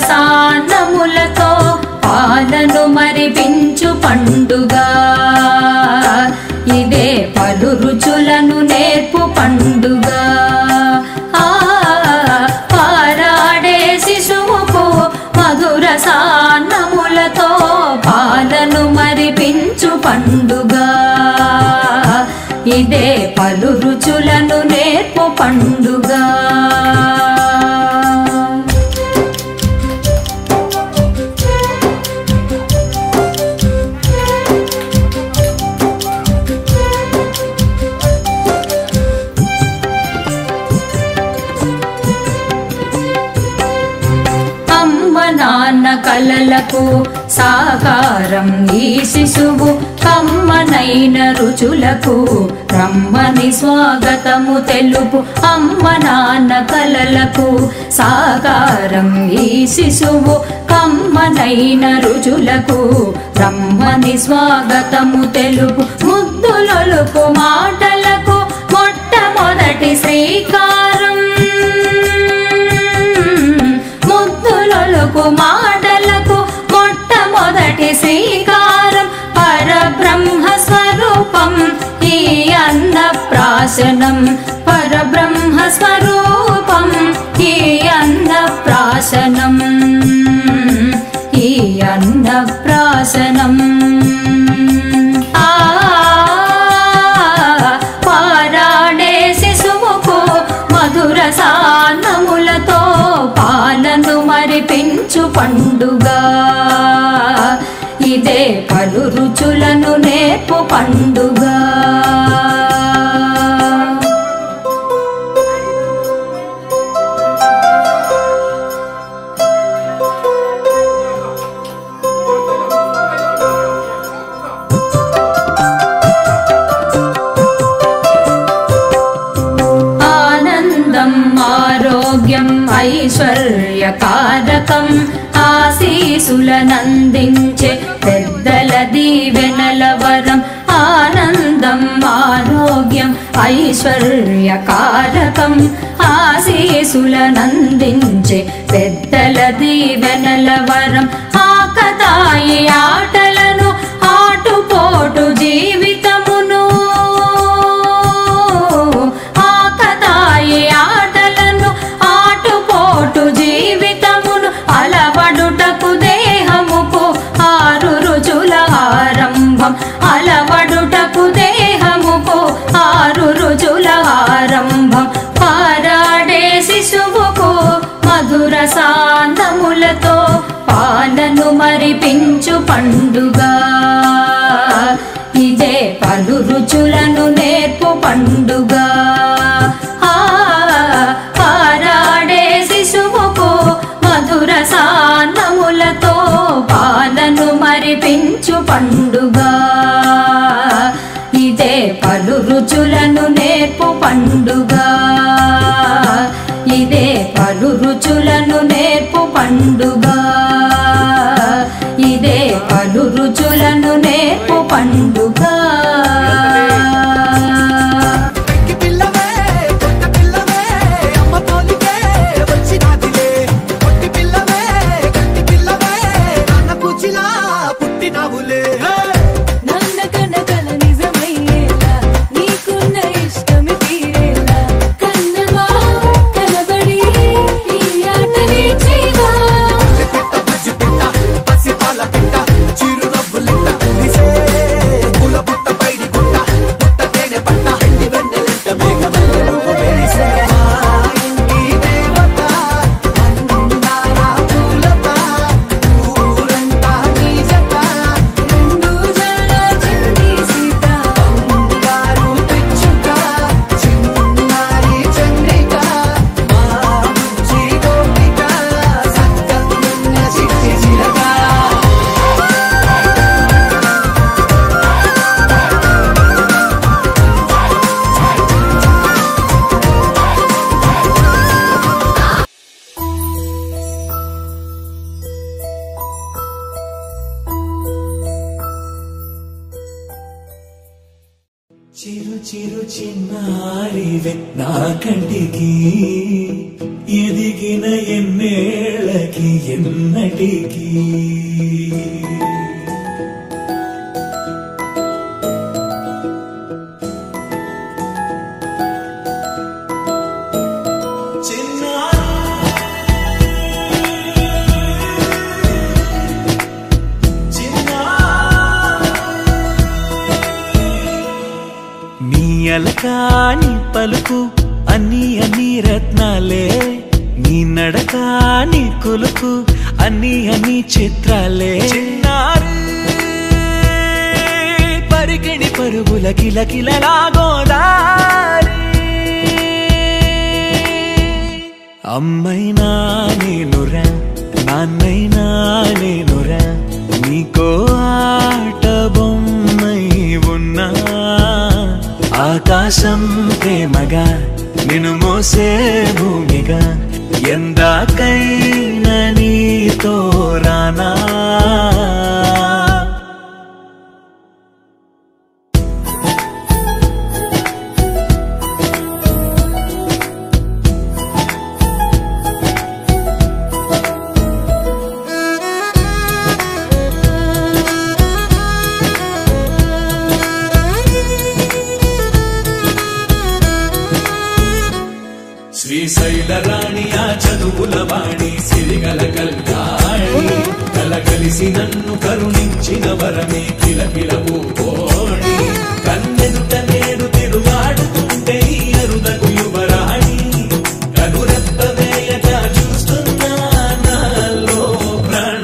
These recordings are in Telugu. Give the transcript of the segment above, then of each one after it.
సాన్నములతో పాలను మరిపించు పండుగ ఇదే పలు రుచులను నేర్పు పండుగ పారాడే శిశువుకు మధుర సాన్నములతో పాలను మరిపించు పండుగ ఇదే పలు రుచులను నేర్పు పండుగ నాన్న కలలకు సాకారం ఈ శిశువు కమ్మనైన రుచులకు రమ్మని స్వాగతము తెలుపు అమ్మ నాన్న కలలకు సాకారం ఈ శిశువు కమ్మనైన రుచులకు రమ్మని స్వాగతము తెలుపు ముద్దులొలుకు మాటలకు మొట్టమొదటి శ్రీకారం మాటలకు మొట్టమొదటి శ్రీకారం పరబ్రహ్మ స్వరూపం ఈ అన్నప్రాశనం పరబ్రహ్మ స్వరూపం ఈ అన్నప్రాశనం ఈ అన్నప్రాశనం పారాడే శిశువుకు మధుర సాన్నములతో పాలను మరిపించు పండుగ ఇదే పలు రుచులను నేర్పు పండుగ ఐశ్వర్యకారకం ఆశీసులనందించే పెద్దల దీవెనల వరం ఆనందం ఆరోగ్యం ఐశ్వర్యకారకం ఆశీసులనందించే పెద్దల దీవెనల వరం ఆకతాయి ఆటలను ఆటుపోటు జీవితమును ఆకతాయి జీవితమును అలవడుటకు దేహముకు ఆరు రుచుల ఆరంభం అలవడుటకు దేహముకు ఆరు రుచుల ఆరంభం పారాడే శిశువుకు మధుర సాన్నములతో పాలను మరిపించు పండుగ ఇదే పలు రుచులను నేర్పు పండుగ పారాడే శిశువుకు మధుర సాన్నములతో పాలను మరిపించు పండుగ ఇదే పలు రుచులను నేర్పు పండుగ ఇదే పలు రుచులను నేర్పు పండుగ ఇదే పలు రుచులను నేర్పు పండుగ చిరు చిరు చిన్నారివే నా కంటికి ఎదిగిన ఎన్నేళ్ళకి ఎన్నటికి ఎన్నటికి అలకాని పలుకు అన్ని అన్ని రత్నాలే నీ నడకాని కులుకు అన్ని అన్ని చిత్రాలే చిన్నారు పరికిణి పరుగుల కిలకిలలాగోదారి అమ్మైనా నేనురా నాన్నైనా నేనురా నీకో ఆట బొమ్మై ఉన్నా ఆకాశం ప్రేమగా నిన్ను మోసే భూమిగా ఎందాకైనా నీతో రానా శ్రీశైల రాణి ఆ చదువుల వాణి సిరిగల కల్యాణి కలగలిసి నన్ను కరుణించిన వరమే కిలకిల పూకోణి కన్నెదుట నేడు తిరుగాడుతుంటే ఈ అరుదకు యువరాణి కనురెప్ప వేయక చూస్తున్నా నాలో ప్రాణ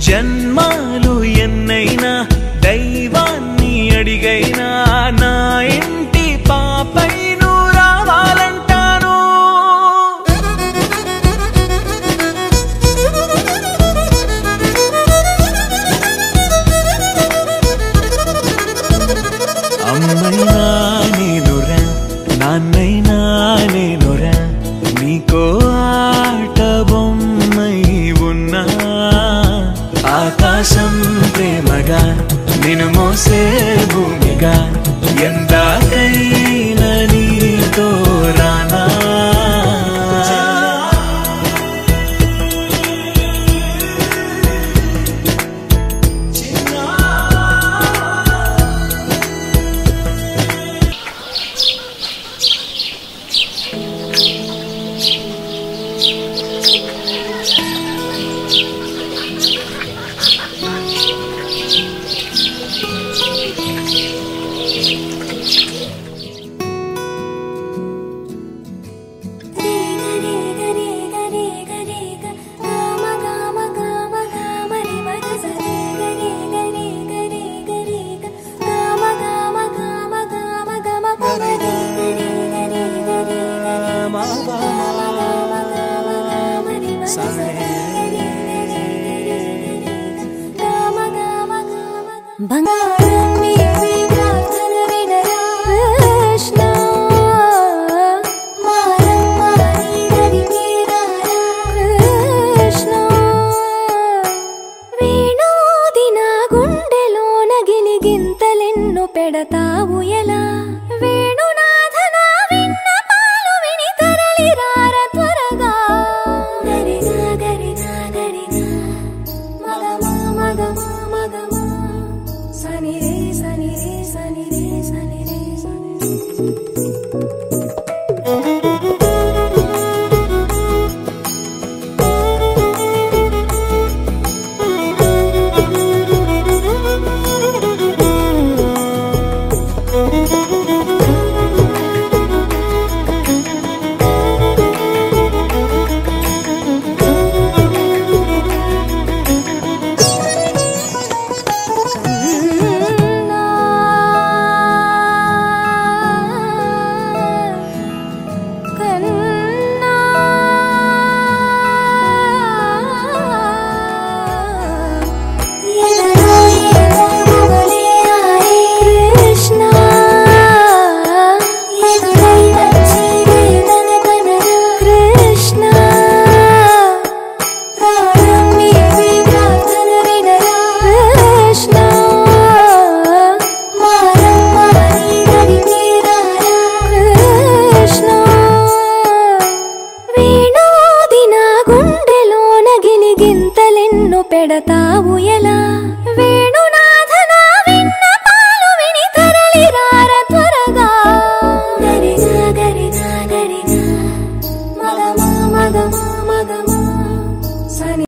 జన్మాలు ఎన్నైనా దైవాన్ని అడిగైనా నా ఇంటి పాపై నువ్వు రావాలంటాను అమ్మైనా నేనురా నాన్నైనా నేనురా నీకో ఆట బొమ్మై ఉన్నా ఆకాశం ప్రేమగా నిన్ను మోసే భూమిగా ఎందాకైనా నీతో రానా పెడతావు ఎలా వేణునాథనా విన్నపాలు విని తరలిరార త్వరగా గరిగా గరిగా గరిగా మగమా మగమా మగమా సని రే సని రే సని రే సని రే సని వెడతావు ఎలా వేణు